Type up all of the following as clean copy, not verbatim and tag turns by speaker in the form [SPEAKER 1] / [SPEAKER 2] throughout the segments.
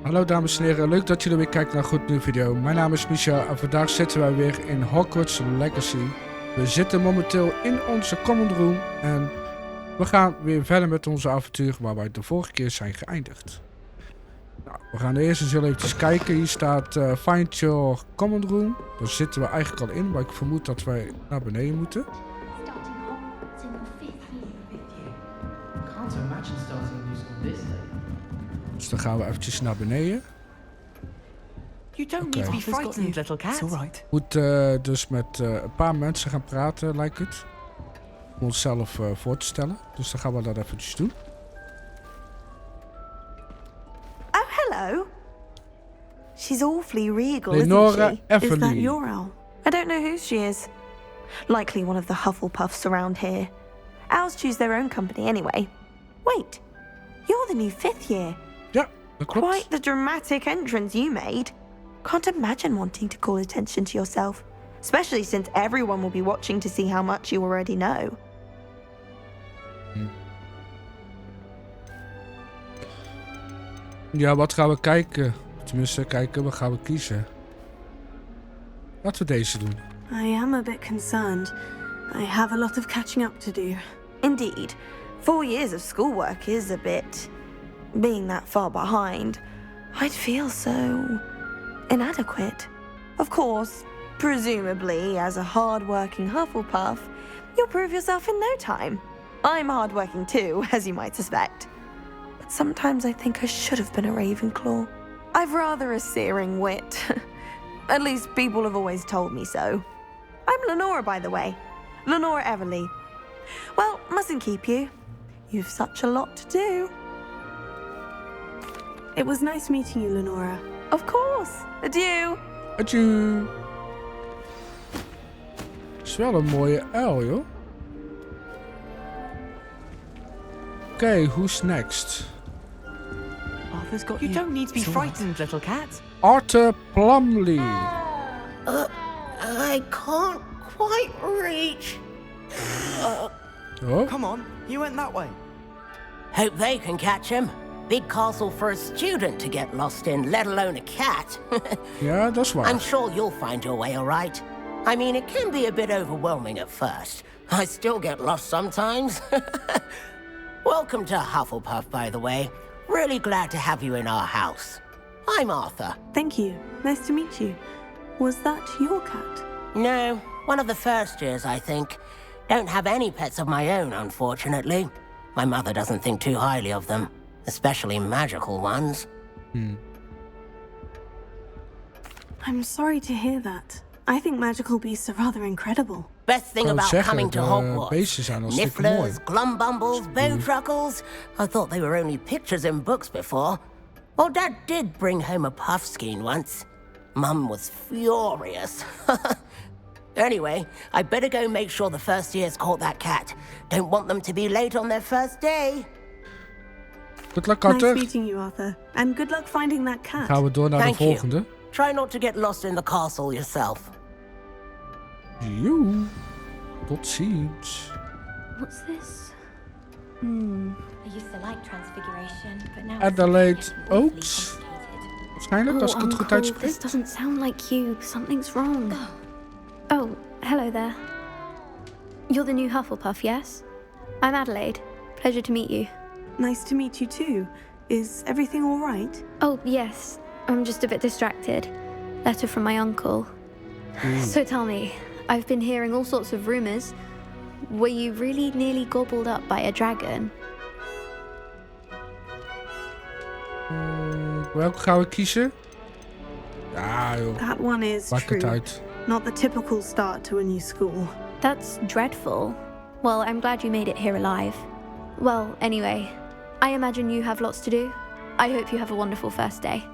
[SPEAKER 1] Hallo dames en heren, leuk dat jullie weer kijken naar een goed nieuwe video. Mijn naam is Michel en vandaag zitten wij weer in Hogwarts Legacy. We zitten momenteel in onze common room en we gaan weer verder met onze avontuur waar wij de vorige keer zijn geëindigd. Nou, we gaan eerst eens heel eventjes kijken. Hier staat find your common room. Daar zitten we eigenlijk al in, maar ik vermoed dat wij naar beneden moeten. Dus dan gaan we eventjes naar beneden.
[SPEAKER 2] You don't need to be frightened, little cat. It's all right.
[SPEAKER 1] Moet dus met een paar mensen gaan praten, lijkt het. Om onszelf voor te stellen. Dus dan gaan we dat eventjes doen.
[SPEAKER 3] Oh, hello. She's awfully regal,
[SPEAKER 1] Lenora
[SPEAKER 3] isn't she? Is that
[SPEAKER 1] Everly.
[SPEAKER 3] your owl? I don't know who she is. Likely one of the Hufflepuffs around here. Owls choose their own company anyway. Wait, you're the new 5th year.
[SPEAKER 1] Ja, dat klopt.
[SPEAKER 3] Quite the dramatic entrance you made. Can't imagine wanting to call attention to yourself. Especially since everyone will be watching to see how much you already know.
[SPEAKER 1] Ja, wat gaan we kijken? Tenminste, kijken, wat gaan we kiezen? Laten we deze doen.
[SPEAKER 4] I am a bit concerned. I have a lot of catching up to do.
[SPEAKER 3] Indeed, 4 years of schoolwork is a bit... Being that far behind, I'd feel so... inadequate. Of course, presumably, as a hard-working Hufflepuff, you'll prove yourself in no time. I'm hard-working too, as you might suspect. But sometimes I think I should have been a Ravenclaw. I've rather a searing wit. At least people have always told me so. I'm Lenora, by the way. Lenora Everly. Well, mustn't keep you. You've such a lot to do.
[SPEAKER 4] It was nice meeting you, Lenora.
[SPEAKER 3] Of course. Adieu.
[SPEAKER 1] Adieu. Is wel een mooie uil, joh. Oké, who's next?
[SPEAKER 2] Arthur's got you. You don't need to be frightened, little cat.
[SPEAKER 1] Arthur Plumley.
[SPEAKER 5] I can't quite reach.
[SPEAKER 1] Oh,
[SPEAKER 2] Come on, you went that way.
[SPEAKER 5] Hope they can catch him. Big castle for a student to get lost in, let alone a cat.
[SPEAKER 1] ja, dat is waar.
[SPEAKER 5] I'm sure you'll find your way all right. I mean, it can be a bit overwhelming at first. I still get lost sometimes. Welcome to Hufflepuff, by the way. Really glad to have you in our house. I'm Arthur.
[SPEAKER 4] Thank you. Nice to meet you. Was that your cat?
[SPEAKER 5] No, one of the first years, I think. Don't have any pets of my own, unfortunately. My mother doesn't think too highly of them, especially magical ones.
[SPEAKER 4] I'm sorry to hear that. I think magical beasts are rather incredible.
[SPEAKER 5] Best thing
[SPEAKER 1] Kan
[SPEAKER 5] about
[SPEAKER 1] zeggen,
[SPEAKER 5] coming to
[SPEAKER 1] de
[SPEAKER 5] Hogwarts.
[SPEAKER 1] beesten zijn al stikken mooi.
[SPEAKER 5] Nifflers, glumbumbles, bowtruckles. I thought they were only pictures in books before. Well, Dad did bring home a puffskein once. Mum was furious. Anyway, I better go make sure the first years caught that cat. Don't want them to be late on their first day.
[SPEAKER 1] Good luck, Arthur.
[SPEAKER 4] Nice meeting you, Arthur. And good luck finding that cat.
[SPEAKER 1] Gaan we door naar
[SPEAKER 5] Thank
[SPEAKER 1] de volgende.
[SPEAKER 5] you. Try not to get lost in the castle yourself.
[SPEAKER 1] Joe. Tot ziens.
[SPEAKER 6] What's this? I used to like transfiguration, but now
[SPEAKER 1] Adelaide
[SPEAKER 6] it's getting awfully
[SPEAKER 1] Oaks.
[SPEAKER 6] complicated.
[SPEAKER 1] Waarschijnlijk, als ik het goed
[SPEAKER 6] Uncle,
[SPEAKER 1] uitspreek.
[SPEAKER 6] this doesn't sound like you. Something's wrong. Oh, hello there. You're the new Hufflepuff, yes? I'm Adelaide. Pleasure to meet you.
[SPEAKER 4] Nice to meet you too. Is everything all right?
[SPEAKER 6] Oh, yes. I'm just a bit distracted. Letter from my uncle. So tell me, I've been hearing all sorts of rumors. Were you really nearly gobbled up by a dragon?
[SPEAKER 1] Welke gaan we kiezen? Ja, joh.
[SPEAKER 4] That one is
[SPEAKER 1] Maakt het
[SPEAKER 4] true.
[SPEAKER 1] uit.
[SPEAKER 4] Not the typical start to a new school.
[SPEAKER 6] That's dreadful. Well, I'm glad you made it here alive. Well, anyway, I imagine you have lots to do. I hope you have a wonderful first day.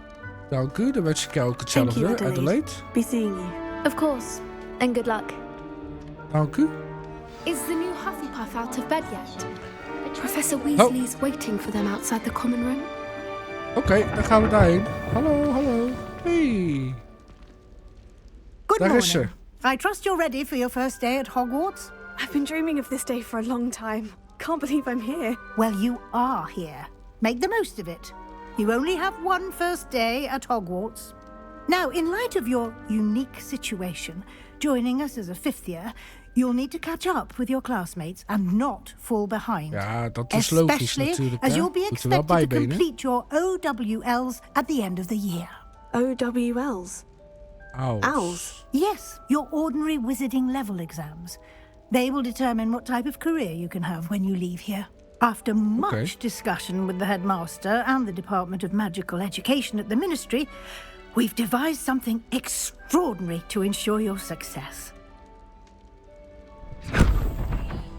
[SPEAKER 1] Dank u, dan wens ik jou ook
[SPEAKER 4] Thank you,
[SPEAKER 1] hetzelfde,
[SPEAKER 4] Adelaide.
[SPEAKER 1] Adelaide.
[SPEAKER 4] Be seeing you.
[SPEAKER 6] Of course, and good luck.
[SPEAKER 1] Dank u.
[SPEAKER 7] Is the new Hufflepuff out of bed yet? Professor Weasley's waiting for them outside the common room.
[SPEAKER 1] Oké, dan gaan we daarheen. Hallo, hallo. Hey.
[SPEAKER 8] Good
[SPEAKER 1] Daar is
[SPEAKER 8] morning.
[SPEAKER 1] ze.
[SPEAKER 8] I trust you're ready for your first day at Hogwarts?
[SPEAKER 4] I've been dreaming of this day for a long time. Can't believe I'm here.
[SPEAKER 8] Well, you are here. Make the most of it. You only have one first day at Hogwarts. Now, in light of your unique situation, joining us as a 5th year, you'll need to catch up with your classmates and not fall behind.
[SPEAKER 1] Ja, dat is logisch
[SPEAKER 8] Especially
[SPEAKER 1] natuurlijk.
[SPEAKER 8] as
[SPEAKER 1] Hè?
[SPEAKER 8] you'll be
[SPEAKER 1] Moet er wel
[SPEAKER 8] expected to
[SPEAKER 1] bijbenen.
[SPEAKER 8] complete your OWLs at the end of the year.
[SPEAKER 4] OWLs.
[SPEAKER 1] Owls.
[SPEAKER 8] Yes, your ordinary wizarding level exams. They will determine what type of career you can have when you leave here. After much discussion with the headmaster and the Department of Magical Education at the Ministry, we've devised something extraordinary to ensure your success.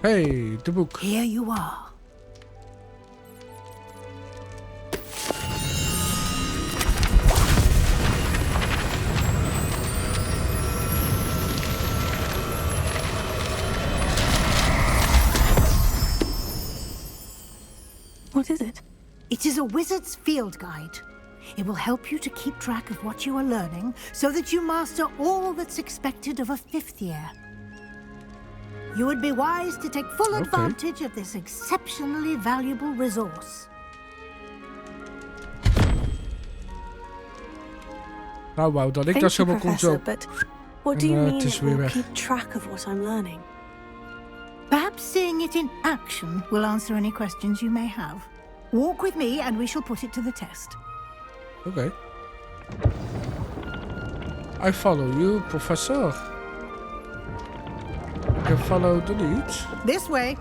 [SPEAKER 1] Hey, de boek.
[SPEAKER 8] Here you are.
[SPEAKER 4] What is it?
[SPEAKER 8] It is a wizard's field guide. It will help you to keep track of what you are learning so that you master all that's expected of a 5th year. You would be wise to take full advantage of this exceptionally valuable resource.
[SPEAKER 1] Nou, wauw, dat ik
[SPEAKER 4] Thank
[SPEAKER 1] dat
[SPEAKER 4] you,
[SPEAKER 1] zomaar kon
[SPEAKER 4] Professor,
[SPEAKER 1] zo.
[SPEAKER 4] but what do you
[SPEAKER 1] En,
[SPEAKER 4] mean
[SPEAKER 1] het is
[SPEAKER 4] it
[SPEAKER 1] weer
[SPEAKER 4] will
[SPEAKER 1] weg.
[SPEAKER 4] keep track of what I'm learning?
[SPEAKER 8] Perhaps seeing it in action will answer any questions you may have. Walk with me and we shall put it to the test.
[SPEAKER 1] Oké. I follow you, professor. You can follow the lead.
[SPEAKER 8] This way.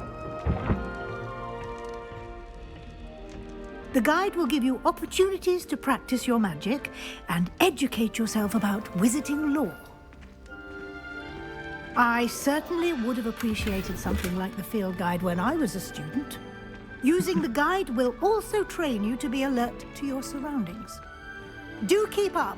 [SPEAKER 8] The guide will give you opportunities to practice your magic and educate yourself about wizarding lore. I certainly would have appreciated something like the field guide when I was a student. Using the guide will also train you to be alert to your surroundings. Do keep up.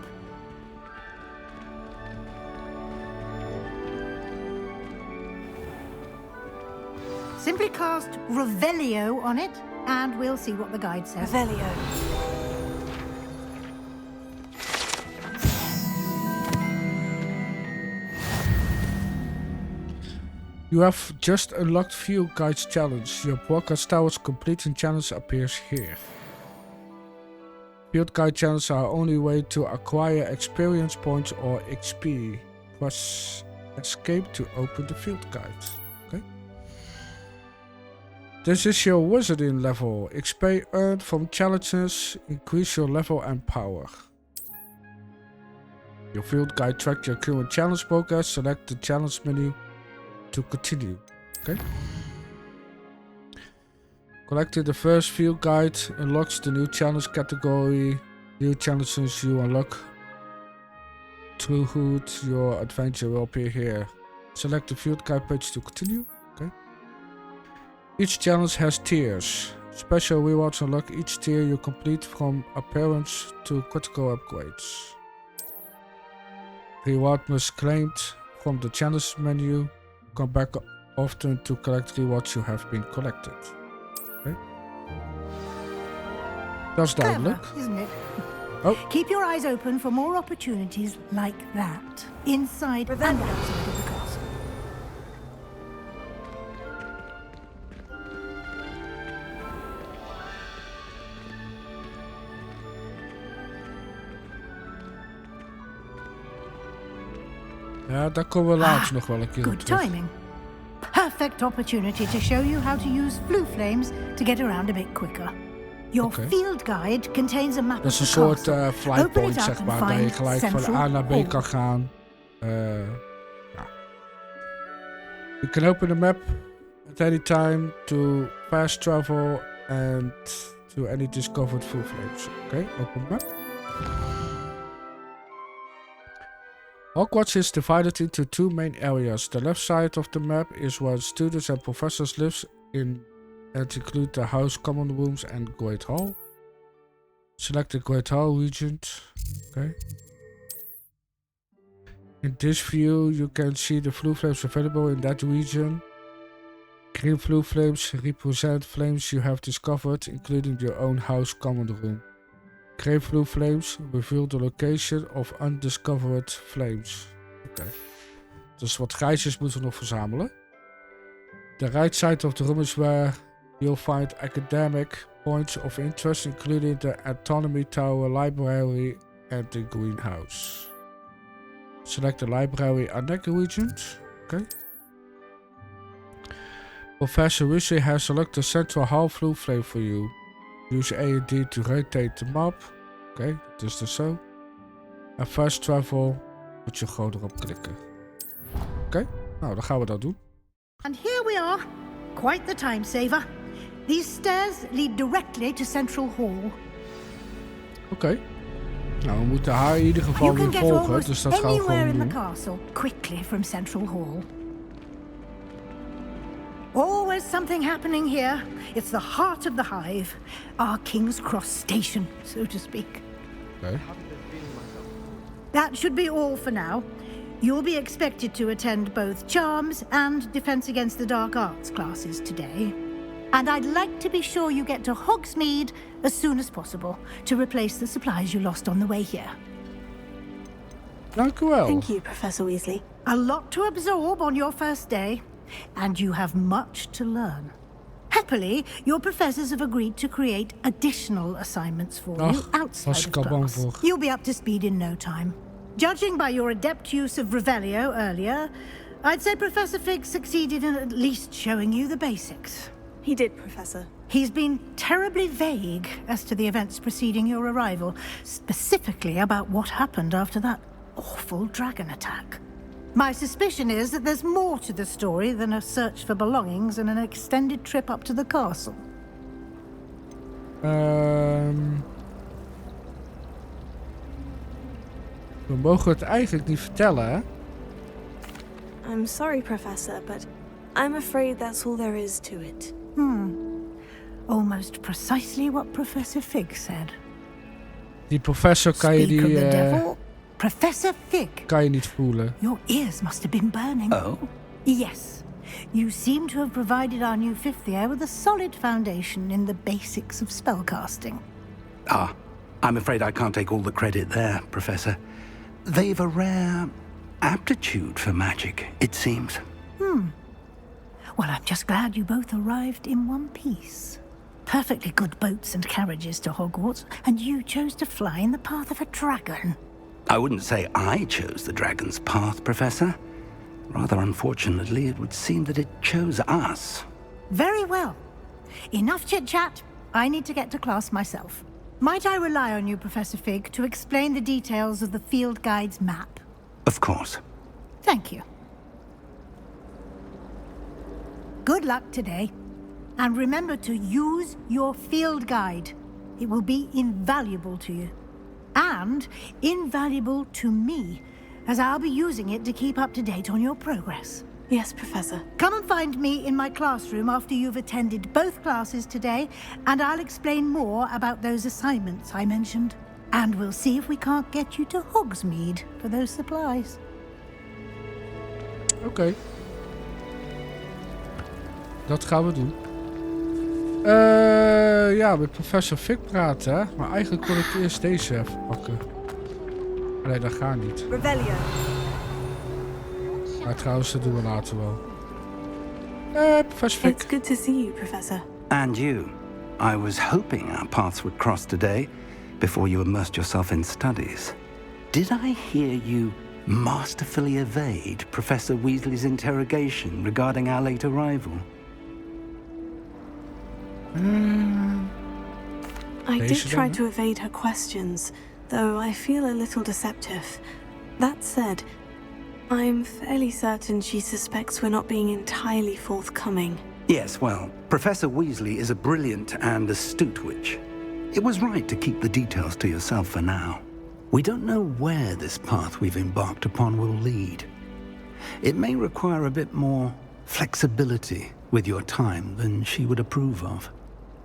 [SPEAKER 8] Simply cast Revelio on it, and we'll see what the guide says.
[SPEAKER 4] Revelio.
[SPEAKER 1] You have just unlocked Field Guides Challenge. Your progress towards completing challenge appears here. Field Guide Challenges are only way to acquire experience points or XP. Press escape to open the field guide. Okay. This is your wizarding level. XP earned from challenges increase your level and power. Your field guide tracks your current challenge progress. Select the challenge menu to continue. Okay. Collecting the first field guide unlocks the new challenge category. New challenges you unlock throughout your adventure will appear here. Select the field guide page to continue. Okay. Each challenge has tiers. Special rewards unlock each tier you complete, from appearance to critical upgrades. Reward must claimed from the challenge menu. Come back often to collect rewards you have been collected. Okay. Dat is duidelijk.
[SPEAKER 8] Clever, isn't it?
[SPEAKER 1] Oh.
[SPEAKER 8] Keep your eyes open for more opportunities like that, inside and outside of the castle.
[SPEAKER 1] Ja, daar komen we later nog wel een keer op
[SPEAKER 8] Good
[SPEAKER 1] terug.
[SPEAKER 8] timing. Perfect opportunity to show you how to use flue flames to get around a bit quicker. Your
[SPEAKER 1] Okay.
[SPEAKER 8] field guide contains a map
[SPEAKER 1] Dat is
[SPEAKER 8] of
[SPEAKER 1] een
[SPEAKER 8] the
[SPEAKER 1] soort
[SPEAKER 8] castle.
[SPEAKER 1] flypoint, zeg maar. Dat je gelijk van A naar B kan gaan. Ja. You can open the map at any time to fast travel and to any discovered flue flames. Okay, open map. Hogwarts is divided into two main areas. The left side of the map is where students and professors live in, and include the house common rooms and Great Hall. Select the Great Hall region. Okay. In this view, you can see the flue flames available in that region. Green flue flames represent flames you have discovered, including your own house common room. Grey flue flames reveal the location of undiscovered flames. Oké. Dus wat grijsjes moeten we nog verzamelen. The right side of the room is where you'll find academic, points of interest, including the Autonomy Tower, Library, and the Greenhouse. Select the library and the regions. Okay. Professor Weasley has selected the central half-blue flame for you. Use A and D to rotate the map. Oké, dat is dus zo. En fast travel moet je gewoon erop klikken. Oké, nou dan gaan we dat doen.
[SPEAKER 8] And here we are. Quite the time saver. These stairs lead directly to Central Hall.
[SPEAKER 1] Oké. Nou, we moeten haar in ieder geval weer volgen, dus dat gaan we gewoon
[SPEAKER 8] in
[SPEAKER 1] doen.
[SPEAKER 8] the castle quickly from Central Hall. Always something happening here. It's the heart of the hive. Our King's Cross station, so to speak.
[SPEAKER 1] Okay.
[SPEAKER 8] That should be all for now. You'll be expected to attend both Charms and Defense Against the Dark Arts classes today. And I'd like to be sure you get to Hogsmeade as soon as possible to replace the supplies you lost on the way here.
[SPEAKER 1] Dank u wel.
[SPEAKER 4] Thank you, Professor Weasley.
[SPEAKER 8] A lot to absorb on your first day, and you have much to learn. Happily, your professors have agreed to create additional assignments for you outside of class. You'll be up to speed in no time. Judging by your adept use of Revelio earlier, I'd say Professor Fig succeeded in at least showing you the basics.
[SPEAKER 4] He did, Professor.
[SPEAKER 8] He's been terribly vague as to the events preceding your arrival, specifically about what happened after that awful dragon attack. My suspicion is that there's more to the story than a search for belongings and an extended trip up to the castle.
[SPEAKER 1] We mogen het eigenlijk niet vertellen, hè?
[SPEAKER 4] I'm sorry, Professor, but I'm afraid that's all there is to it.
[SPEAKER 8] Almost precisely what Professor Fig said.
[SPEAKER 1] Die professor kan je
[SPEAKER 8] Speak of the
[SPEAKER 1] die...
[SPEAKER 8] devil, Professor Fig.
[SPEAKER 1] kan je niet voelen.
[SPEAKER 8] Your ears must have been burning.
[SPEAKER 9] Oh?
[SPEAKER 8] Yes. You seem to have provided our new fifth year with a solid foundation in the basics of spellcasting.
[SPEAKER 9] Ah, I'm afraid I can't take all the credit there, Professor. They've a rare aptitude for magic, it seems.
[SPEAKER 8] Well, I'm just glad you both arrived in one piece. Perfectly good boats and carriages to Hogwarts, and you chose to fly in the path of a dragon.
[SPEAKER 9] I wouldn't say I chose the dragon's path, Professor. Rather unfortunately, it would seem that it chose us.
[SPEAKER 8] Very well. Enough chit-chat. I need to get to class myself. Might I rely on you, Professor Fig, to explain the details of the field guide's map?
[SPEAKER 9] Of course.
[SPEAKER 8] Thank you. Good luck today. And remember to use your field guide. It will be invaluable to you. And invaluable to me, as I'll be using it to keep up to date on your progress.
[SPEAKER 4] Yes, Professor.
[SPEAKER 8] Come and find me in my classroom after you've attended both classes today, and I'll explain more about those assignments I mentioned. And we'll see if we can't get you to Hogsmeade for those supplies.
[SPEAKER 1] Oké. Dat gaan we doen. Ja, met professor Fig praten, hè? Maar eigenlijk wil ik eerst deze even pakken. Nee, dat gaat niet.
[SPEAKER 3] Revelio.
[SPEAKER 1] Maar trouwens, dat doen we later wel. Professor Fig.
[SPEAKER 4] It's good to see you, Professor.
[SPEAKER 9] And you. I was hoping our paths would cross today, before you immersed yourself in studies. Did I hear you masterfully evade Professor Weasley's interrogation regarding our late arrival?
[SPEAKER 4] I did try to evade her questions, though I feel a little deceptive. That said, I'm fairly certain she suspects we're not being entirely forthcoming.
[SPEAKER 9] Yes, well, Professor Weasley is a brilliant and astute witch. It was right to keep the details to yourself for now. We don't know where this path we've embarked upon will lead. It may require a bit more flexibility with your time than she would approve of.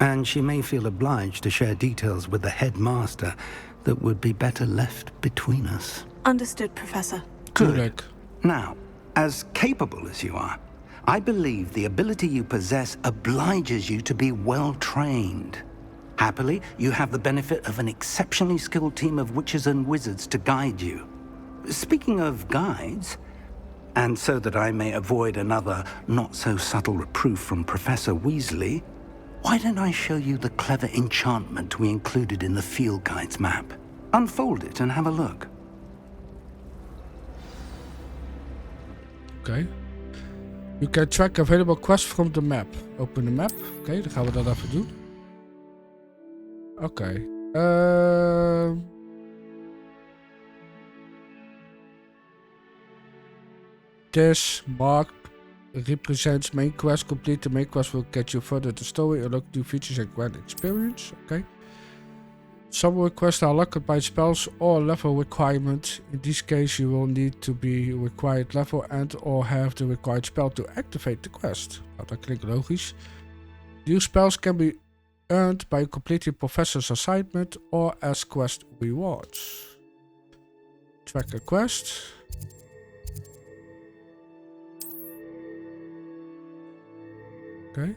[SPEAKER 9] And she may feel obliged to share details with the headmaster that would be better left between us.
[SPEAKER 4] Understood, Professor.
[SPEAKER 9] Good. Now, as capable as you are, I believe the ability you possess obliges you to be well trained. Happily, you have the benefit of an exceptionally skilled team of witches and wizards to guide you. Speaking of guides, and so that I may avoid another not-so-subtle reproof from Professor Weasley, Why don't I show you the clever enchantment we included in the field guide's map? Unfold it and have a look.
[SPEAKER 1] Okay. You can track available quests from the map. Open the map. Oké, dan gaan we dat even doen. Oké. This mark represents main quest. Complete the main quest will get you further the story, unlock new features and grand experience. Okay. Some requests are locked by spells or level requirements. In this case, you will need to be required level and or have the required spell to activate the quest. Nou, dat klinkt logisch. New spells can be earned by completing professor's assignment or as quest rewards. Track a quest. Okay.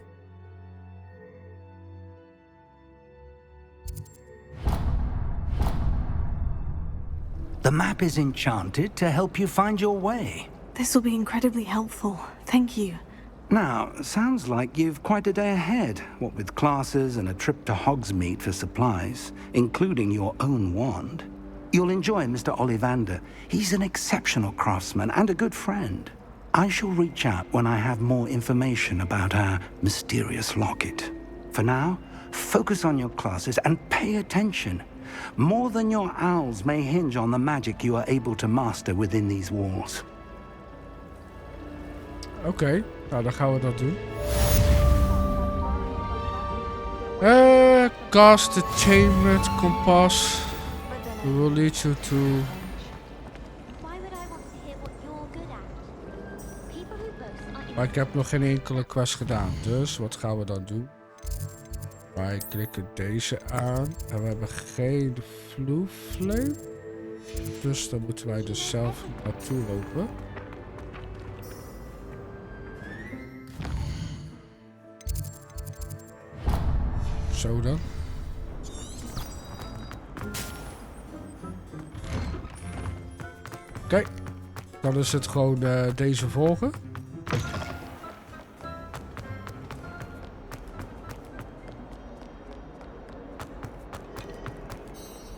[SPEAKER 9] The map is enchanted to help you find your way.
[SPEAKER 4] This will be incredibly helpful. Thank you.
[SPEAKER 9] Now, sounds like you've quite a day ahead, what with classes and a trip to Hogsmeade for supplies, including your own wand. You'll enjoy Mr. Ollivander. He's an exceptional craftsman and a good friend. I shall reach out when I have more information about our mysterious locket. For now, focus on your classes and pay attention. More than your owls may hinge on the magic you are able to master within these walls.
[SPEAKER 1] Oké, nou dan gaan we dat doen. Cast the chained compass. We will lead you to... Maar ik heb nog geen enkele quest gedaan, dus wat gaan we dan doen? Wij klikken deze aan en we hebben geen vloeflame. Dus dan moeten wij er zelf naartoe lopen. Zo dan. Oké, dan is het gewoon deze volgen.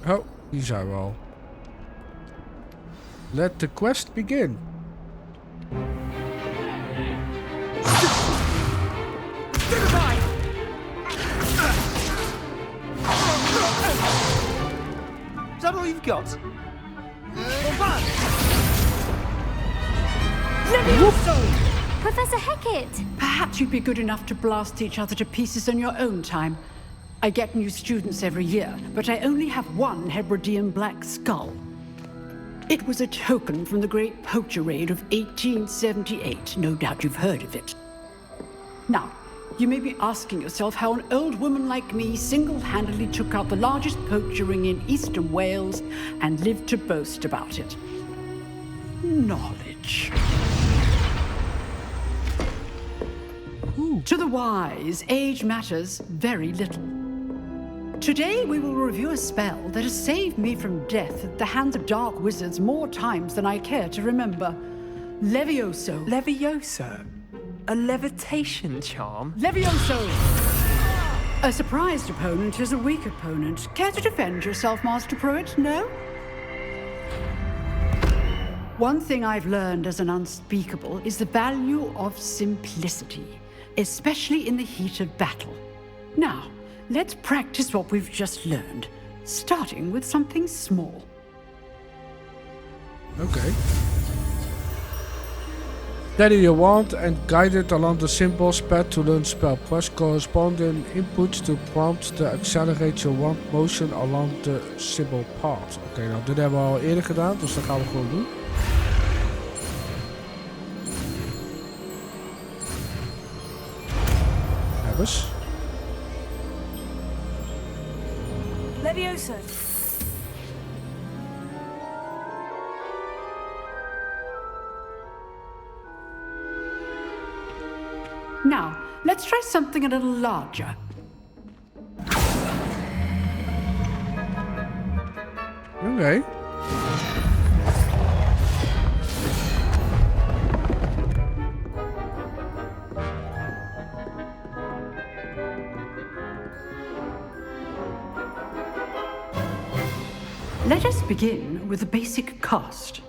[SPEAKER 1] Oh, die zijn we al. Let the quest begin.
[SPEAKER 2] Is that all you've got?
[SPEAKER 7] Professor Het!
[SPEAKER 10] Perhaps you'd be good enough to blast each other to pieces on your own time. I get new students every year, but I only have one Hebridean black skull. It was a token from the great poacher raid of 1878. No doubt you've heard of it. Now, you may be asking yourself how an old woman like me single-handedly took out the largest poacher ring in eastern Wales and lived to boast about it. Knowledge. To the wise, age matters very little. Today we will review a spell that has saved me from death at the hands of dark wizards more times than I care to remember. Levioso.
[SPEAKER 2] Levioso? A levitation charm?
[SPEAKER 10] Levioso! A surprised opponent is a weak opponent. Care to defend yourself, Master Pruitt? No? One thing I've learned as an unspeakable is the value of simplicity, especially in the heat of battle. Now, let's practice what we've just learned, starting with something small.
[SPEAKER 1] Okay. Steady your wand and guide it along the symbol's path to learn spell. Press corresponding inputs to prompt to accelerate your wand motion along the symbol path. Oké, nou dit hebben we al eerder gedaan, dus dat gaan we gewoon doen. Hebbers.
[SPEAKER 3] Levioso.
[SPEAKER 10] Now, let's try something a little larger.
[SPEAKER 1] Okay.
[SPEAKER 10] Let us begin with the basic cast.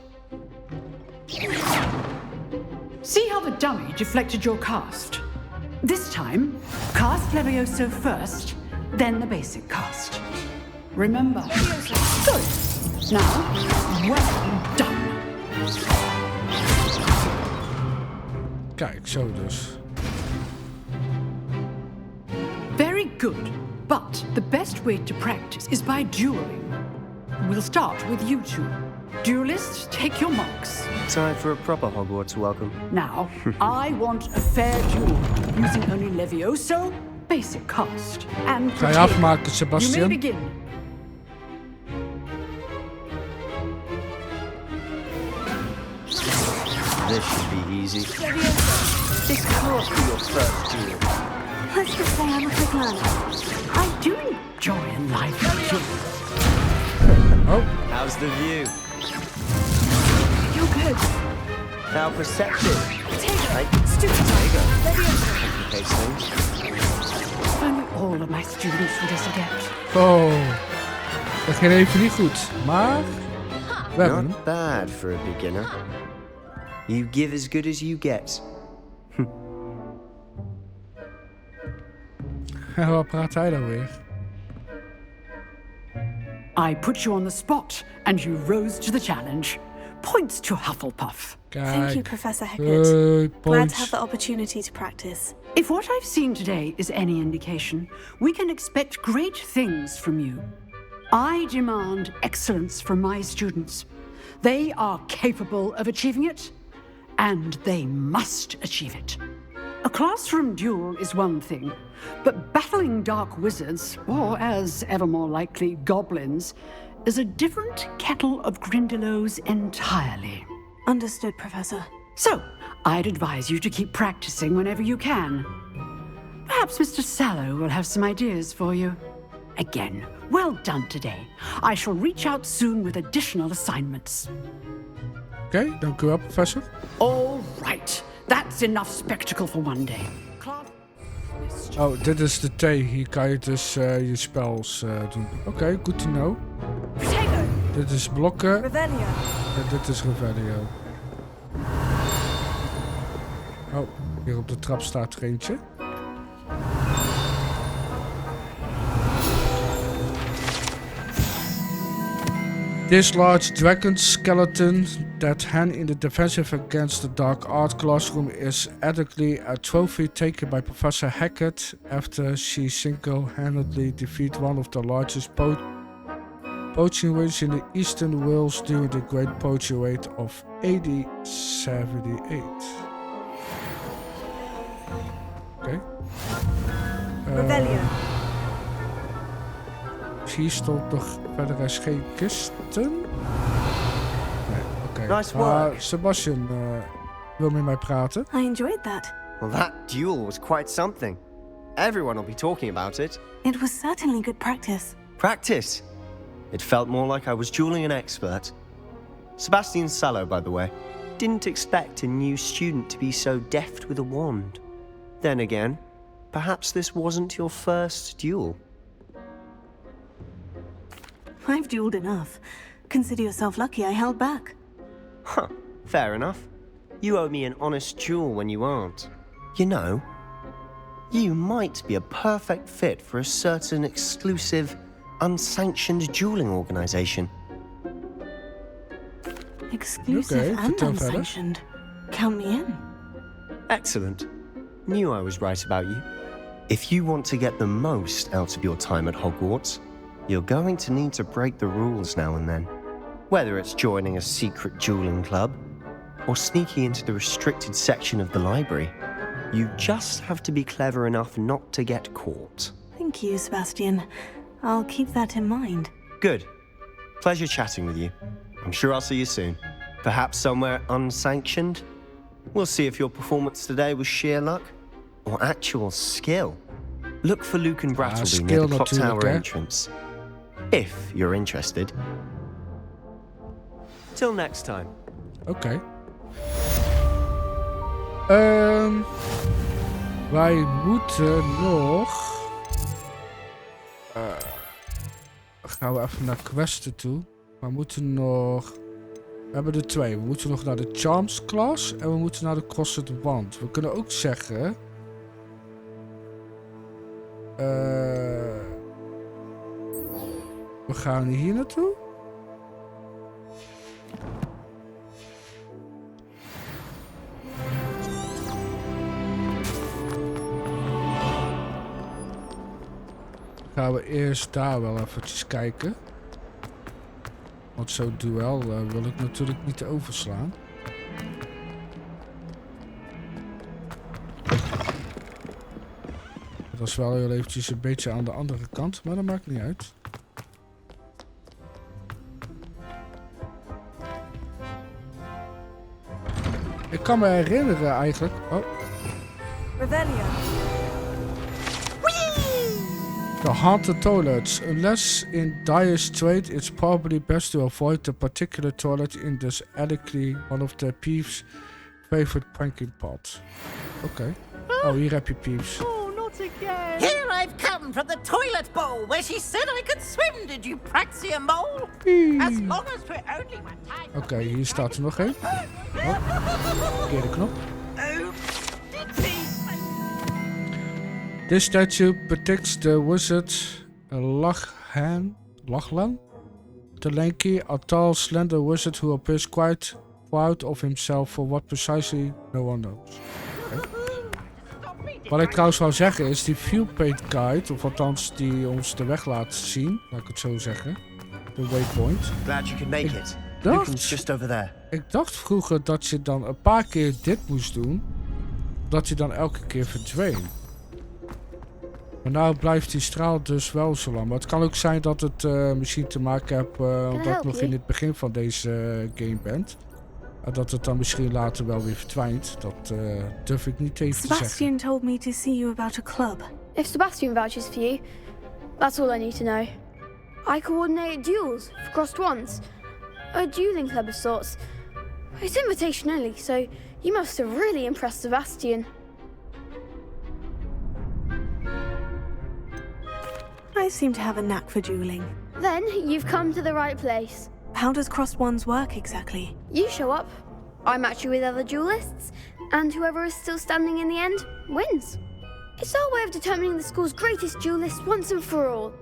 [SPEAKER 10] See how the dummy deflected your cast? This time, cast Levioso first, then the basic cast. Remember. Good. Now, well done.
[SPEAKER 1] Kijk, zo dus.
[SPEAKER 10] Very good. But the best way to practice is by dueling. We'll start with you two. Duelists, take your marks.
[SPEAKER 11] Time for a proper Hogwarts welcome.
[SPEAKER 10] Now, I want a fair duel, using only Levioso, basic cast, and
[SPEAKER 1] Ga je afmaken,
[SPEAKER 10] You
[SPEAKER 1] Sebastian?
[SPEAKER 10] may begin.
[SPEAKER 11] This should be easy. This can't be your first duel.
[SPEAKER 4] Let's just say I'm a quick learner.
[SPEAKER 10] I do enjoy a lively duel.
[SPEAKER 1] Oh,
[SPEAKER 11] How's the view?
[SPEAKER 10] You're good.
[SPEAKER 11] How perceptive. Right?
[SPEAKER 10] Stupid.
[SPEAKER 11] Complicates things.
[SPEAKER 10] If only all of my students were this adept.
[SPEAKER 1] oh. Dat ging even niet goed. Maar we hebben hem.
[SPEAKER 11] Not bad for a beginner. You give as good as you get.
[SPEAKER 1] Wat praat hij dan weer?
[SPEAKER 10] I put you on the spot, and you rose to the challenge. Points to Hufflepuff.
[SPEAKER 1] Kijk.
[SPEAKER 4] Thank you, Professor Hecat. Glad to
[SPEAKER 1] points.
[SPEAKER 4] have the opportunity to practice.
[SPEAKER 10] If what I've seen today is any indication, we can expect great things from you. I demand excellence from my students. They are capable of achieving it, and they must achieve it. A classroom duel is one thing, but battling dark wizards, or as ever more likely, goblins, is a different kettle of Grindylows entirely.
[SPEAKER 4] Understood, Professor.
[SPEAKER 10] So, I'd advise you to keep practicing whenever you can. Perhaps Mr. Sallow will have some ideas for you. Again, well done today. I shall reach out soon with additional assignments.
[SPEAKER 1] Oké, dank u wel, professor.
[SPEAKER 10] All right. That's enough spectacle for one day.
[SPEAKER 1] Oh, dit is de T. Hier kan je dus je spels doen. Oké, good to know. Dit is blokken.
[SPEAKER 3] Revelio.
[SPEAKER 1] En dit is Revelio. Oh, hier op de trap staat er eentje. This large dragon skeleton that hung in the defensive against the dark art classroom is adequately a trophy taken by Professor Hecat after she single-handedly defeated one of the largest poaching raids in the Eastern Wales during the Great Poaching Raid of AD 78. Okay.
[SPEAKER 3] Revelio.
[SPEAKER 1] Hier stond nog verder is geen kisten. Nee, oké.
[SPEAKER 11] Nice work.
[SPEAKER 1] Sebastian wil met mij praten.
[SPEAKER 4] I enjoyed that.
[SPEAKER 11] Well, that duel was quite something. Everyone will be talking about it.
[SPEAKER 4] It was certainly good practice.
[SPEAKER 11] Practice. It felt more like I was dueling an expert. Sebastian Sallow, by the way, didn't expect a new student to be so deft with a wand. Then again, perhaps this wasn't your first duel.
[SPEAKER 4] I've dueled enough. Consider yourself lucky I held back.
[SPEAKER 11] Huh, fair enough. You owe me an honest duel when you aren't. You know, you might be a perfect fit for a certain exclusive, unsanctioned dueling organization.
[SPEAKER 4] Exclusive and unsanctioned. Count me in.
[SPEAKER 11] Excellent. Knew I was right about you. If you want to get the most out of your time at Hogwarts, you're going to need to break the rules now and then. Whether it's joining a secret dueling club or sneaking into the restricted section of the library, you just have to be clever enough not to get caught.
[SPEAKER 4] Thank you, Sebastian. I'll keep that in mind.
[SPEAKER 11] Good. Pleasure chatting with you. I'm sure I'll see you soon. Perhaps somewhere unsanctioned? We'll see if your performance today was sheer luck or actual skill. Look for Luke and Brattleby near the clock tower entrance. If you're interested. Till next time.
[SPEAKER 1] Oké. Wij moeten nog... gaan we even naar questen toe. We moeten nog... We hebben er 2. We moeten nog naar de Charms Class en we moeten naar de Crossed Wand. We kunnen ook zeggen... we gaan hier naartoe. Gaan we eerst daar wel eventjes kijken. Want zo'n duel wil ik natuurlijk niet overslaan. Dat is wel heel eventjes een beetje aan de andere kant, maar dat maakt niet uit. Ik kan me herinneren eigenlijk... Oh.
[SPEAKER 3] Revelio.
[SPEAKER 1] The haunted toilets. Unless in dire strait, it's probably best to avoid the particular toilet in this alley, one of the Peeves' favorite pranking pots. Oké. Oh, hier heb je Peeves.
[SPEAKER 2] Oh, not again.
[SPEAKER 5] Here I've come from the toilet bowl where she said I could swim, did you praxia mole? As long as we're only one time.
[SPEAKER 1] Oké, hier staat er nog één. Oh, verkeerde knop. This statue depicts the wizard Lachlan, the lanky, a tall, slender wizard who appears quite proud of himself for what precisely no one knows. Okay. Wat ik trouwens wou zeggen is die viewpoint guide, of althans die ons de weg laat zien, laat ik het zo zeggen, de waypoint.
[SPEAKER 11] Glad you can make it. Just over there.
[SPEAKER 1] Ik dacht vroeger dat je dan een paar keer dit moest doen, dat je dan elke keer verdween. Maar nou blijft die straal dus wel zo lang. Maar het kan ook zijn dat het misschien te maken heeft omdat ik nog in het begin van deze game ben. Dat het dan misschien later wel weer verdwijnt. Dat durf ik niet even te zeggen.
[SPEAKER 4] Sebastian told me to see you about a club.
[SPEAKER 7] If Sebastian vouches for you, that's all I need to know. I coordinate duels for crossed wands. A dueling club of sorts. It's invitation only, so you must have really impressed Sebastian.
[SPEAKER 4] I seem to have a knack for dueling.
[SPEAKER 7] Then you've come to the right place.
[SPEAKER 4] How does crossed wands work exactly?
[SPEAKER 7] You show up, I match you with other duelists, and whoever is still standing in the end wins. It's our way of determining the school's greatest duelist once and for all.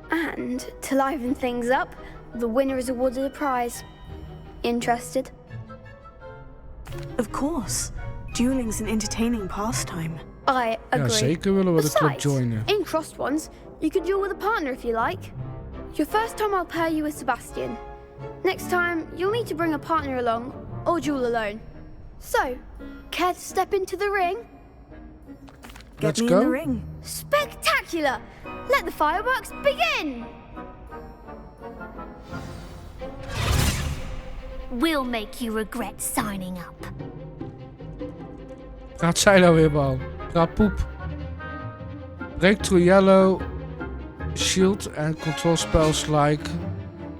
[SPEAKER 7] And to liven things up, the winner is awarded a prize. Interested?
[SPEAKER 4] Of course. Dueling's an entertaining pastime.
[SPEAKER 7] I agree.
[SPEAKER 1] Ja, zeker willen we de club joinen.
[SPEAKER 7] In crossed ones, you can duel with a partner if you like. Your first time I'll pair you with Sebastian. Next time, you'll need to bring a partner along, or duel alone. So, care to step into the ring?
[SPEAKER 4] Get me in the ring.
[SPEAKER 7] Spectacular! Let the fireworks begin!
[SPEAKER 12] We'll make you regret signing up.
[SPEAKER 1] Gaat zij nou weer bal? Gaat poep. Breakthrough yellow shield and control spells like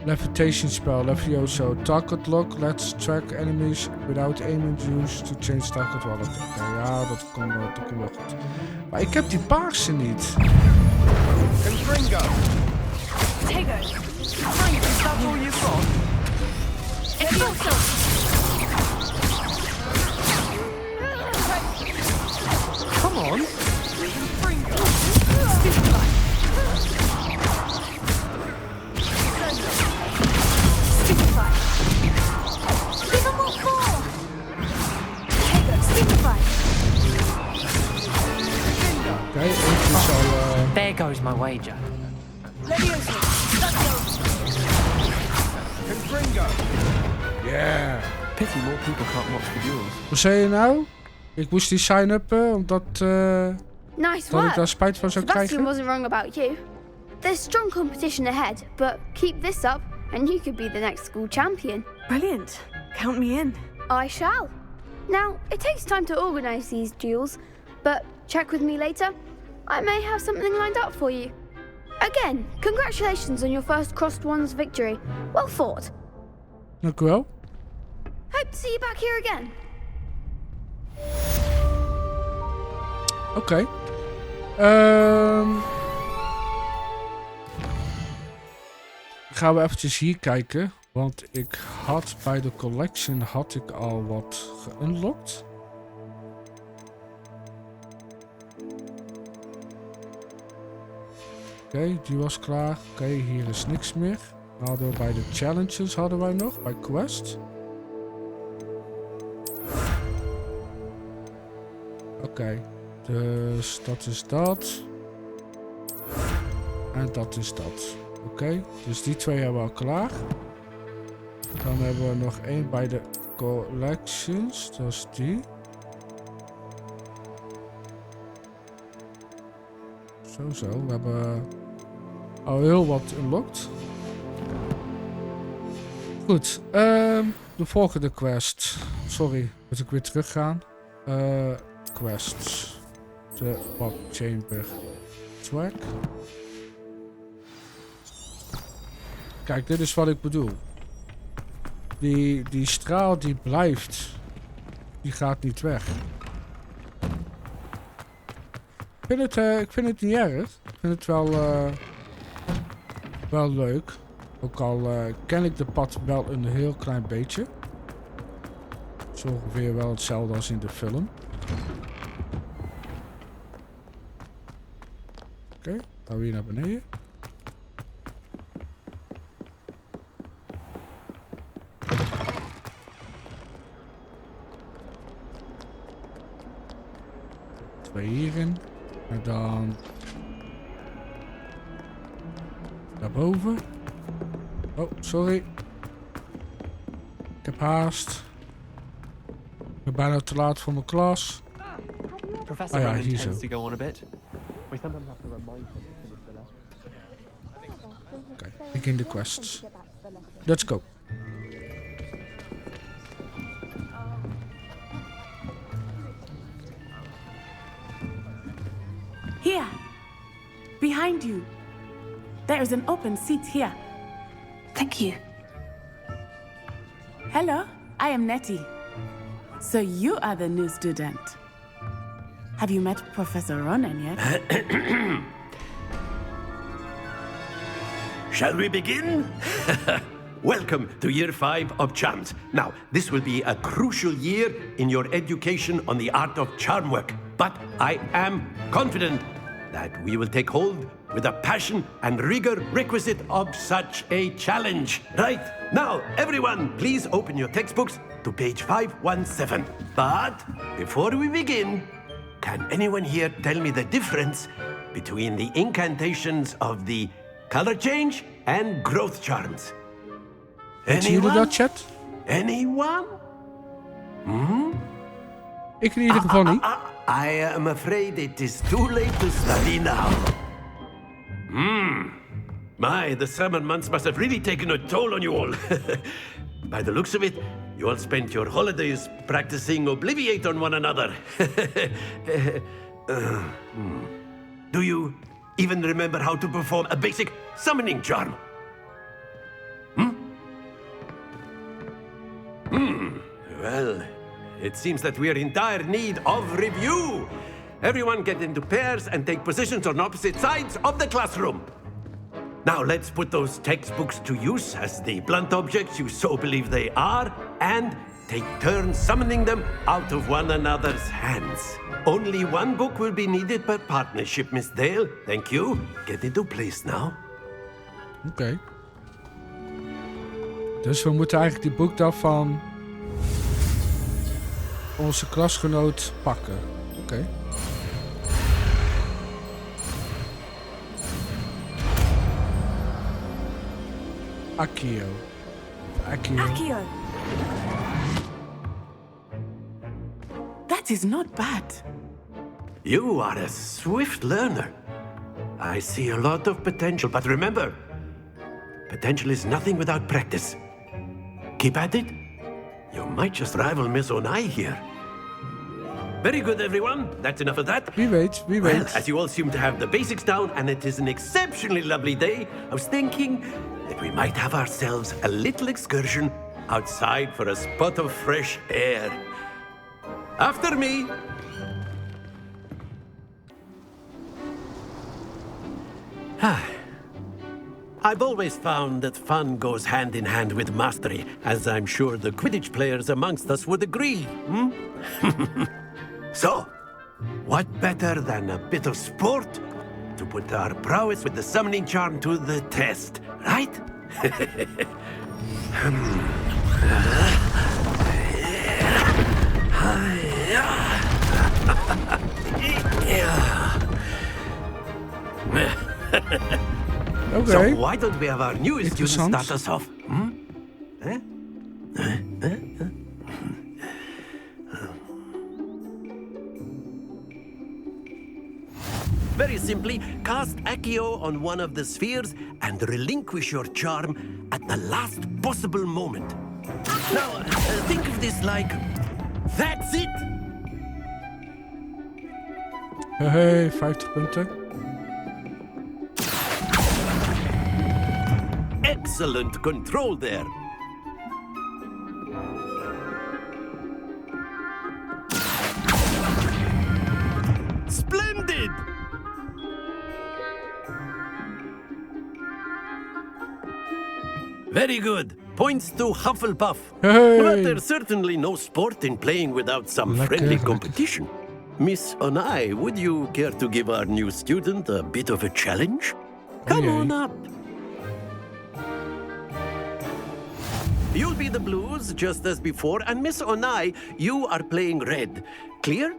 [SPEAKER 1] levitation spell, levioso, target lock, let's track enemies without aiming use to change target wallet. Oké, ja, dat komt wel goed. Maar ik heb die paarse niet.
[SPEAKER 2] Confringo. Tego. Is that all you've got? Come on. Confringo. Stupefy. Stupefy. Give them all four. Tego. Stupefy.
[SPEAKER 1] Oké, eentje is al...
[SPEAKER 2] There goes my wager. Levioso. Confringo.
[SPEAKER 1] Yeah.
[SPEAKER 2] Pity more people can't watch the duels.
[SPEAKER 1] Wat zei je nou? Ik moest die sign-uppen omdat
[SPEAKER 7] Nice
[SPEAKER 1] dat
[SPEAKER 7] work.
[SPEAKER 1] ik daar spijt van zou
[SPEAKER 7] Sebastian
[SPEAKER 1] krijgen.
[SPEAKER 7] wasn't wrong about you. There's strong competition ahead, but keep this up and you could be the next school champion.
[SPEAKER 4] Brilliant. Count me in.
[SPEAKER 7] I shall. Now, it takes time to organize these duels, but check with me later. I may have something lined up for you. Again, congratulations on your first Crossed Wands victory. Well fought.
[SPEAKER 1] Dank u wel.
[SPEAKER 7] Hope to see you back here again.
[SPEAKER 1] Oké. Gaan we eventjes hier kijken. Want ik had bij de collection had ik al wat geunlocked. Oké, die was klaar. Oké, hier is niks meer. Hadden we bij de challenges hadden wij nog, bij quest. Oké, dus dat is dat. En dat is dat. Oké, dus die twee hebben we al klaar. Dan hebben we nog één bij de collections, dat is die. Zo, we hebben al heel wat unlocked. Goed, de volgende quest. Sorry, moet ik weer teruggaan. Quests. De Pop Chamber Track. Kijk, dit is wat ik bedoel. Die straal die blijft. Die gaat niet weg. Ik vind het niet erg. Ik vind het wel leuk. Ook al ken ik de pad wel een heel klein beetje. Het is ongeveer wel hetzelfde als in de film. Oké, gaan we hier naar beneden. Twee hierin. En dan daarboven. Oh, sorry. Ik heb haast. Ik ben bijna te laat voor mijn klas.
[SPEAKER 13] Professor
[SPEAKER 1] ja, hier zo.
[SPEAKER 13] tends to go on a bit.
[SPEAKER 1] Oké, begin de quests. Let's go.
[SPEAKER 14] Here, behind you. There is an open seat here.
[SPEAKER 4] Thank you.
[SPEAKER 14] Hello, I am Nettie. So you are the new student. Have you met Professor Ronan yet?
[SPEAKER 15] Shall we begin? Welcome to Year 5 of Charms. Now, this will be a crucial year in your education on the art of charm work. But I am confident that we will take hold with the passion and rigor requisite of such a challenge. Right, now, everyone, please open your textbooks to page 517. But before we begin, can anyone here tell me the difference between the incantations of the color change and growth charms? Anyone?
[SPEAKER 1] Chat?
[SPEAKER 15] Anyone? Hmm?
[SPEAKER 1] Ik in ieder geval niet.
[SPEAKER 15] I am afraid it is too late to study now. My, the summer months must have really taken a toll on you all. By the looks of it, you all spent your holidays practicing Obliviate on one another. Do you even remember how to perform a basic summoning charm? Well, it seems that we are in dire need of review. Everyone get into pairs and take positions on opposite sides of the classroom. Now let's put those textbooks to use as the blunt objects you so believe they are, and take turns summoning them out of one another's hands. Only one book will be needed per partnership, Miss Dale. Thank you. Get into place now.
[SPEAKER 1] Oké. Dus we moeten eigenlijk die boek dan van onze klasgenoot pakken. Oké. Accio.
[SPEAKER 14] Accio. That is not bad.
[SPEAKER 15] You are a swift learner. I see a lot of potential, but remember, potential is nothing without practice. Keep at it. You might just rival Miss Onai here. Very good, everyone. That's enough of that.
[SPEAKER 1] Wie weet.
[SPEAKER 15] Well, as you all seem to have the basics down, and it is an exceptionally lovely day, I was thinking that we might have ourselves a little excursion outside for a spot of fresh air. After me. I've always found that fun goes hand in hand with mastery, as I'm sure the Quidditch players amongst us would agree. So, what better than a bit of sport to put our prowess with the summoning charm to the test, right?
[SPEAKER 1] Okay.
[SPEAKER 15] So why don't we have our newest student start us off? Very simply, cast Accio on one of the spheres and relinquish your charm at the last possible moment. Now, think of this like, that's it!
[SPEAKER 1] Hey, 50 punten.
[SPEAKER 15] Excellent control there. Splendid! Very good. Points to Hufflepuff.
[SPEAKER 1] Hey.
[SPEAKER 15] But there's certainly no sport in playing without some friendly competition. Miss Onai, would you care to give our new student a bit of a challenge? Come on up. You'll be the blues, just as before, and Miss Onai, you are playing red. Clear?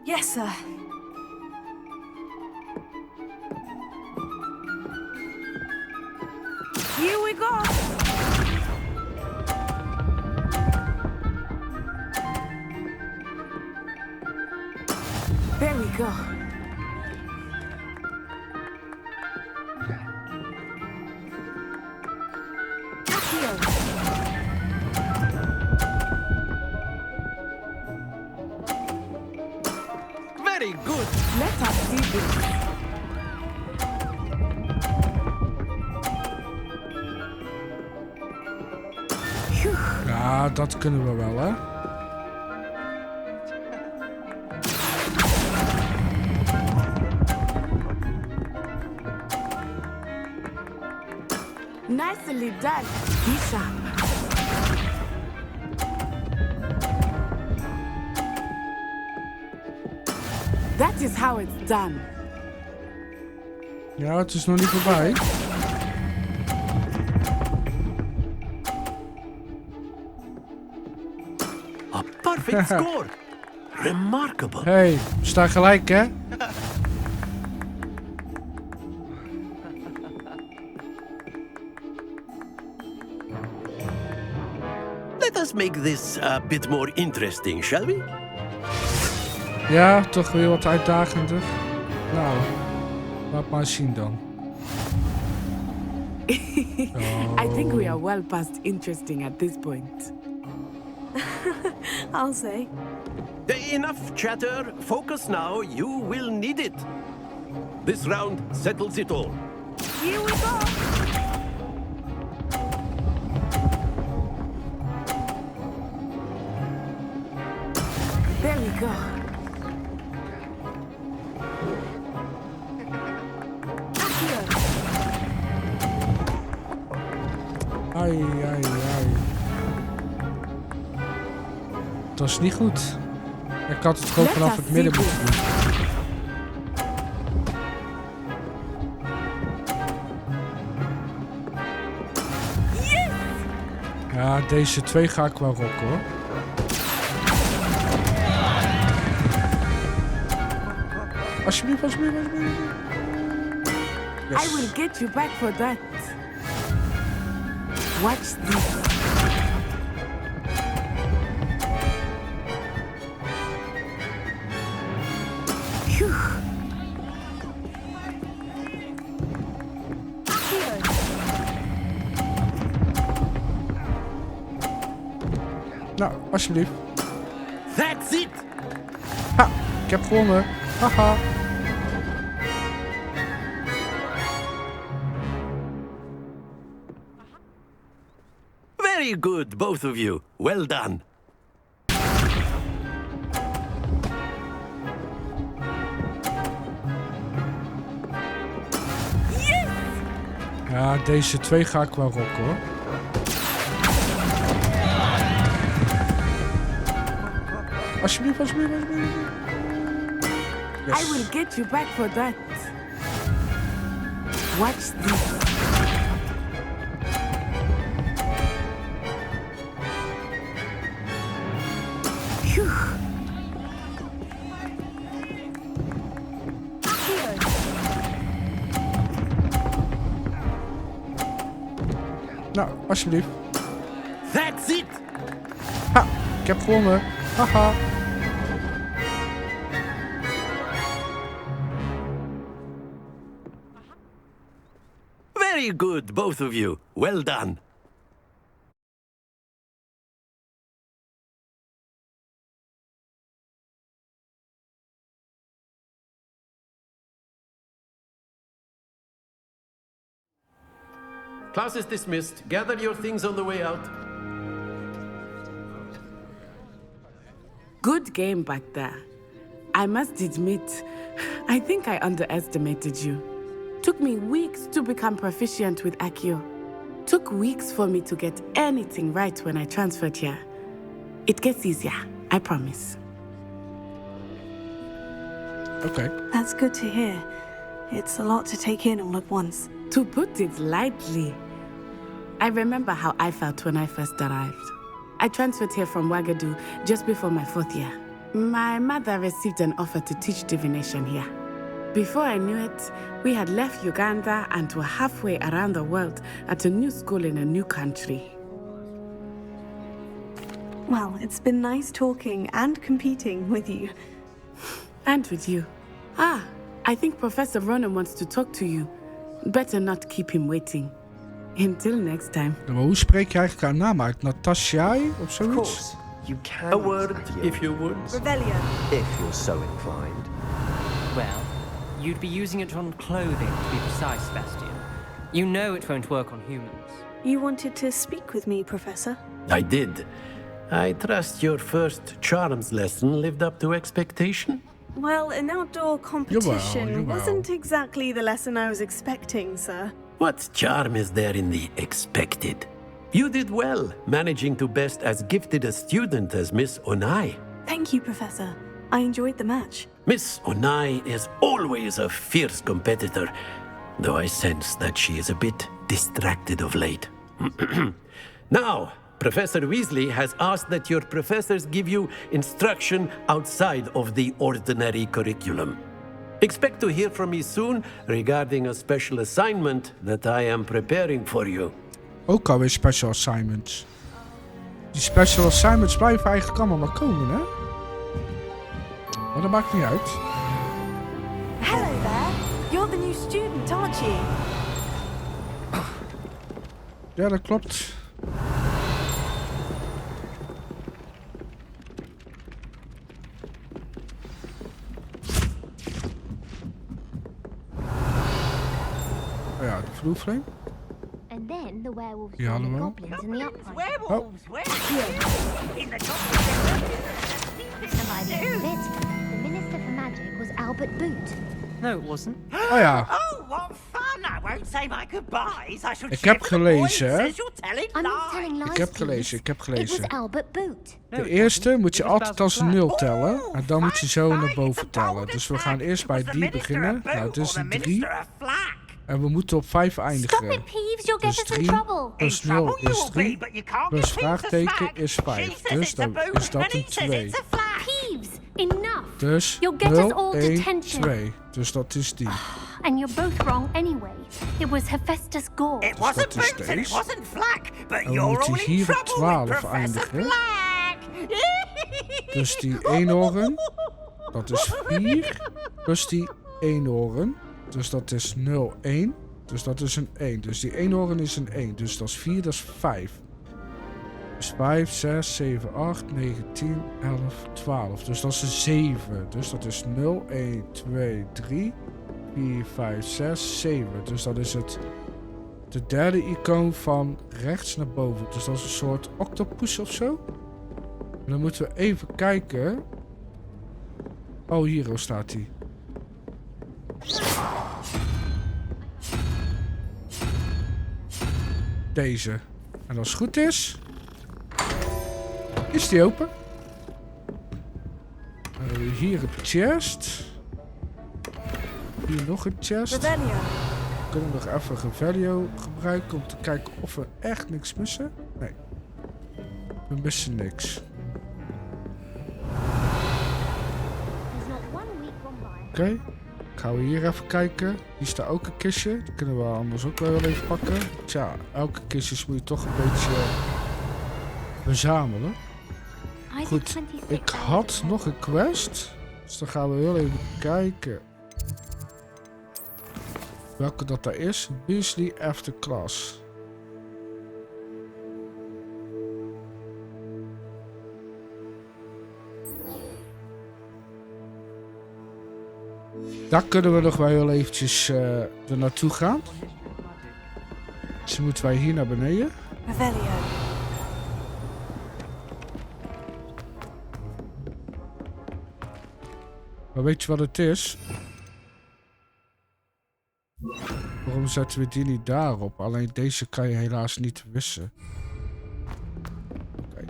[SPEAKER 2] Yes, sir. Here we go.
[SPEAKER 14] There we go.
[SPEAKER 15] Very good.
[SPEAKER 14] Let us see this.
[SPEAKER 1] Ja, dat kunnen we wel, hè?
[SPEAKER 14] Nicely done. Be sharp. That is how it's done.
[SPEAKER 1] Ja, het is nog niet voorbij.
[SPEAKER 15] A perfect score. Remarkable.
[SPEAKER 1] Hey, we staan gelijk, hè?
[SPEAKER 15] Let us make this a bit more interesting, shall we?
[SPEAKER 1] Ja, toch weer wat uitdagender. Nou, laat maar zien dan.
[SPEAKER 14] I think we are well past interesting at this point.
[SPEAKER 4] I'll say.
[SPEAKER 15] Enough chatter. Focus now. You will need it. This round settles it all.
[SPEAKER 2] Here we go.
[SPEAKER 14] There we go.
[SPEAKER 1] Ai, ai, ai. Dat is niet goed. Ik had het gewoon vanaf het midden moeten doen. Ja, deze twee ga ik wel rocken, hoor. Alsjeblieft, alsjeblieft, alsjeblieft. Yes.
[SPEAKER 14] I will get you back for that. Watch this. Phew.
[SPEAKER 1] Nou, alsjeblieft.
[SPEAKER 15] That's it.
[SPEAKER 1] Ha, ik heb gewonnen. Haha.
[SPEAKER 15] Very good, both of you. Well done.
[SPEAKER 1] Ja, deze 2 ga ik wel rocken hoor. Alsjeblieft. Yes.
[SPEAKER 14] I will get you back for that. Watch this.
[SPEAKER 1] Nou, alsjeblieft.
[SPEAKER 15] That's it!
[SPEAKER 1] Ha, ik heb gewonnen. Haha.
[SPEAKER 15] Very good, both of you. Well done. Class is dismissed. Gather your things on the way out.
[SPEAKER 14] Good game back there. I must admit, I think I underestimated you. Took me weeks to become proficient with Accio. Took weeks for me to get anything right when I transferred here. It gets easier, I promise.
[SPEAKER 1] Okay.
[SPEAKER 4] That's good to hear. It's a lot to take in all at once.
[SPEAKER 14] To put it lightly, I remember how I felt when I first arrived. I transferred here from Ouagadougou just before my 4th year. My mother received an offer to teach divination here. Before I knew it, we had left Uganda and were halfway around the world at a new school in a new country.
[SPEAKER 4] Well, it's been nice talking and competing with you.
[SPEAKER 14] And with you. I think Professor Ronan wants to talk to you. Better not keep him waiting. Until next time.
[SPEAKER 1] Maar hoe spreek je eigenlijk haar naam uit? Natasha of zoiets?
[SPEAKER 11] You can.
[SPEAKER 15] A word, if you would.
[SPEAKER 3] Revelio.
[SPEAKER 11] If you're so inclined.
[SPEAKER 2] Well, you'd be using it on clothing, to be precise, Sebastian. You know it won't work on humans.
[SPEAKER 4] You wanted to speak with me, Professor?
[SPEAKER 15] I did. I trust your first charms lesson lived up to expectation?
[SPEAKER 4] Well, an outdoor competition
[SPEAKER 1] Jawel.
[SPEAKER 4] wasn't exactly the lesson I was expecting, sir.
[SPEAKER 15] What charm is there in the expected? You did well, managing to best as gifted a student as Miss Onai.
[SPEAKER 4] Thank you, Professor. I enjoyed the match.
[SPEAKER 15] Miss Onai is always a fierce competitor, though I sense that she is a bit distracted of late. Now, Professor Weasley has asked that your professors give you instruction outside of the ordinary curriculum. Expect to hear from me soon regarding a special assignment that I am preparing for you.
[SPEAKER 1] Ook alweer special assignments. Die special assignments blijven eigenlijk allemaal maar komen, hè? Maar dat maakt niet uit.
[SPEAKER 3] Hello there. You're the new student, aren't you?
[SPEAKER 1] Ja, dat klopt. Ja, de vloerflame.
[SPEAKER 12] And then the werewolves
[SPEAKER 1] Ja,
[SPEAKER 12] and the
[SPEAKER 1] hallo.
[SPEAKER 12] goblins in the upright.
[SPEAKER 2] Werewolves? Where? In the top.
[SPEAKER 12] And by the end of it, the Minister for Magic was Albert Boot.
[SPEAKER 2] No, it wasn't.
[SPEAKER 1] Oh ja.
[SPEAKER 2] Oh, what fun! I won't say my goodbyes. I should
[SPEAKER 1] Ik
[SPEAKER 2] cheer
[SPEAKER 1] heb
[SPEAKER 2] for the boys,
[SPEAKER 1] gelezen, hè?
[SPEAKER 2] says you're telling
[SPEAKER 12] I'm not
[SPEAKER 2] lies.
[SPEAKER 12] telling lies.
[SPEAKER 1] Ik heb
[SPEAKER 12] Peeves.
[SPEAKER 1] gelezen, ik heb
[SPEAKER 12] It
[SPEAKER 1] gelezen.
[SPEAKER 12] was Albert Boot.
[SPEAKER 1] De eerste moet je altijd als 0 tellen. En dan moet je zo naar boven tellen. Dus we gaan eerst bij die beginnen. Nou, dit is een 3. En we moeten op 5
[SPEAKER 12] Stop
[SPEAKER 1] eindigen.
[SPEAKER 12] it, Peeves. You'll
[SPEAKER 1] Dus
[SPEAKER 12] get us in
[SPEAKER 1] 3
[SPEAKER 12] trouble.
[SPEAKER 1] plus 0 is 3. Plus vraagteken is 5. Dus dan is dat een 2.
[SPEAKER 12] Peeves, enough.
[SPEAKER 1] Dus
[SPEAKER 12] You'll get us
[SPEAKER 1] 0,
[SPEAKER 12] all
[SPEAKER 1] 1,
[SPEAKER 12] detention.
[SPEAKER 1] 2. Dus dat is die.
[SPEAKER 12] And you're both wrong anyway. It was Hephaestus Gore.
[SPEAKER 2] It wasn't
[SPEAKER 1] dat is
[SPEAKER 2] Boots and it
[SPEAKER 1] deze.
[SPEAKER 2] wasn't Flack, but
[SPEAKER 1] En we
[SPEAKER 2] you're
[SPEAKER 1] moeten
[SPEAKER 2] all in
[SPEAKER 1] hier op
[SPEAKER 2] trouble
[SPEAKER 1] 12
[SPEAKER 2] with Professor
[SPEAKER 1] eindigen.
[SPEAKER 2] Flack.
[SPEAKER 1] Dus die eenhoorn, dat is 4. Plus die eenhoorn, dus dat is 0, 1. Dus dat is een 1. Dus die eenhoorn is een 1. Dus dat is 4, dat is 5. Dus 5, 6, 7, 8, 9, 10, 11, 12. Dus dat is een 7. Dus dat is 0, 1, 2, 3, 4, 5, 6, 7. Dus dat is het de derde icoon van rechts naar boven. Dus dat is een soort octopus of zo. En dan moeten we even kijken. Oh, hier staat hij. deze. En als het goed is die open. Hier een chest. Hier nog een chest. We kunnen nog even Revelio gebruiken om te kijken of we echt niks missen. Nee. We missen niks. Oké. Gaan we hier even kijken. Hier staat ook een kistje. Die kunnen we anders ook wel even pakken. Tja, elke kistjes moet je toch een beetje verzamelen. Goed, ik had nog een quest. Dus dan gaan we heel even kijken welke dat daar is. Weasley After Class. Daar kunnen we nog wel heel eventjes er naartoe gaan. Dus moeten wij hier naar beneden. Maar weet je wat het is? Waarom zetten we die niet daarop? Alleen deze kan je helaas niet wissen. Oké.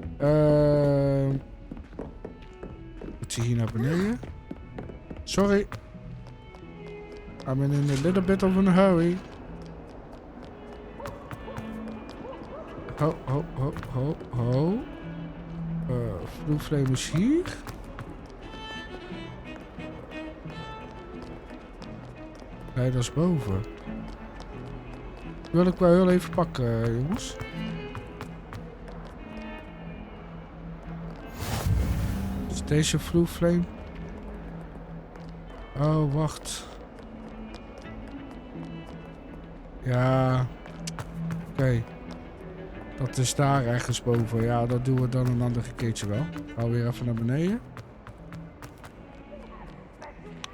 [SPEAKER 1] Moet je hier naar beneden? Sorry. I'm in a little bit of a hurry. Ho. Blue Flame is hier. Nee, dat is boven. Die wil ik wel heel even pakken, jongens. Is deze Blue Flame? Oh, wacht. Ja. Oké. Dat is daar ergens boven. Ja, dat doen we dan een andere keertje wel. Gaan we weer even naar beneden.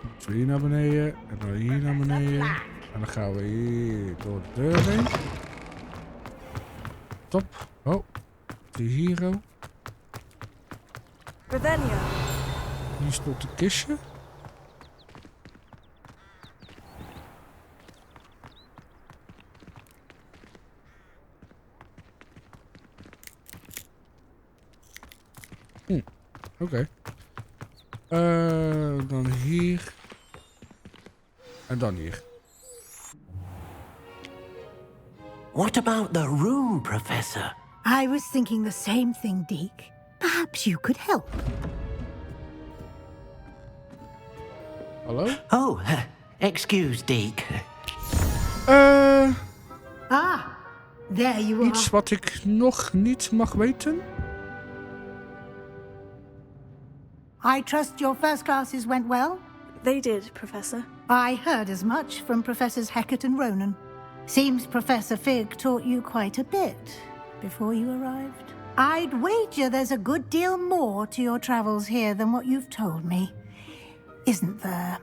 [SPEAKER 1] Moeten we hier naar beneden. En dan hier naar beneden. En dan gaan we hier door de deur heen. Top. Oh. Hier. Hier stond een kistje. Oké. Dan hier. En dan hier.
[SPEAKER 5] What about the room, Professor?
[SPEAKER 8] I was thinking the same thing, Deke. Perhaps you could help.
[SPEAKER 1] Hallo?
[SPEAKER 5] Oh, excuse, Deke.
[SPEAKER 8] There you are.
[SPEAKER 1] Iets wat ik nog niet mag weten?
[SPEAKER 8] I trust your first classes went well?
[SPEAKER 4] They did, Professor.
[SPEAKER 8] I heard as much from Professors Hecat and Ronan. Seems Professor Fig taught you quite a bit before you arrived. I'd wager there's a good deal more to your travels here than what you've told me. Isn't there?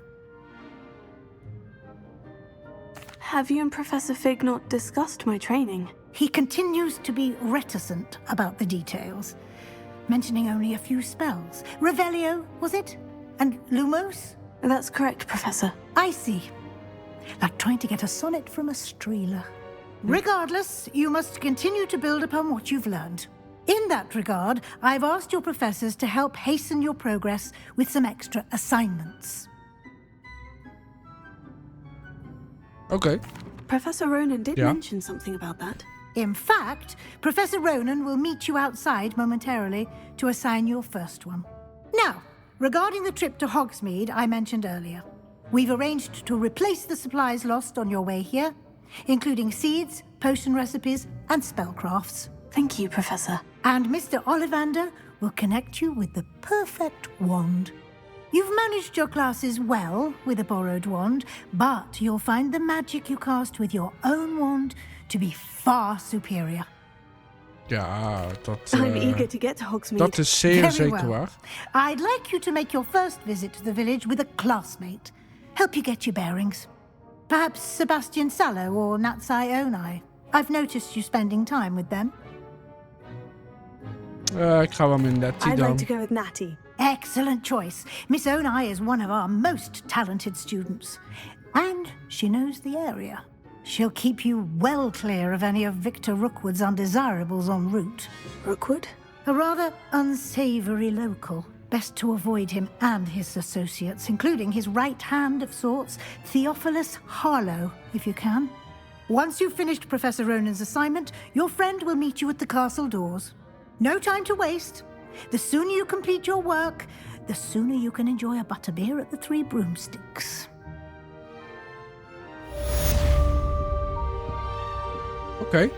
[SPEAKER 4] Have you and Professor Fig not discussed my training?
[SPEAKER 8] He continues to be reticent about the details, mentioning only a few spells. Revelio, was it? And Lumos?
[SPEAKER 4] That's correct, Professor.
[SPEAKER 8] I see. Like trying to get a sonnet from a streeler. Regardless, you must continue to build upon what you've learned. In that regard, I've asked your professors to help hasten your progress with some extra assignments.
[SPEAKER 1] Okay.
[SPEAKER 4] Professor Ronan did mention something about that.
[SPEAKER 8] In fact, Professor Ronan will meet you outside momentarily to assign your first one. Now, regarding the trip to Hogsmeade I mentioned earlier, we've arranged to replace the supplies lost on your way here, including seeds, potion recipes, and spellcrafts.
[SPEAKER 4] Thank you, Professor.
[SPEAKER 8] And Mr. Ollivander will connect you with the perfect wand. You've managed your classes well with a borrowed wand, but you'll find the magic you cast with your own wand to be far superior.
[SPEAKER 1] Ja, dat...
[SPEAKER 4] I'm eager to get to Hogsmeade.
[SPEAKER 1] Dat is zeer zeker waar.
[SPEAKER 8] I'd like you to make your first visit to the village with a classmate. Help you get your bearings. Perhaps Sebastian Sallow or Natsai Onai. I've noticed you spending time with them.
[SPEAKER 1] Ik ga wel met Natty dan.
[SPEAKER 4] I'd like to go with Natty.
[SPEAKER 8] Excellent choice. Miss Onai is one of our most talented students. And she knows the area. She'll keep you well clear of any of Victor Rookwood's undesirables en route.
[SPEAKER 4] Rookwood?
[SPEAKER 8] A rather unsavory local. Best to avoid him and his associates, including his right hand of sorts, Theophilus Harlow, if you can. Once you've finished Professor Ronan's assignment, your friend will meet you at the castle doors. No time to waste. The sooner you complete your work, the sooner you can enjoy a butterbeer at the Three Broomsticks.
[SPEAKER 1] Oké.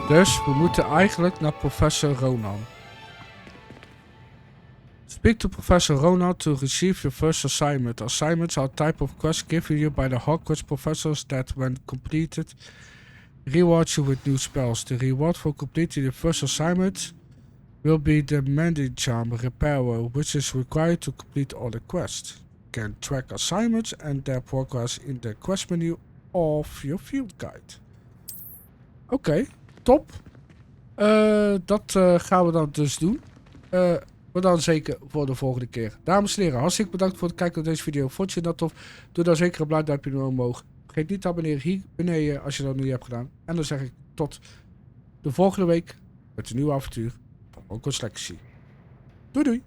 [SPEAKER 1] Dus we moeten eigenlijk naar Professor Ronan. Speak to Professor Ronan to receive your first assignment. Assignments are a type of quest given you by the Hogwarts professors that, when completed, rewards you with new spells. The reward for completing the first assignment will be the Mending Charm Repairer, which is required to complete all the quests. You can track assignments and their progress in the quest menu of your field guide. Oké, top. Dat gaan we dan dus doen. Maar dan zeker voor de volgende keer. Dames en heren, hartstikke bedankt voor het kijken naar deze video. Vond je dat tof? Doe dan zeker een blauw duimpje omhoog. Vergeet niet te abonneren hier beneden als je dat nog niet hebt gedaan. En dan zeg ik tot de volgende week met een nieuw avontuur van Hogwarts Legacy. Doei doei!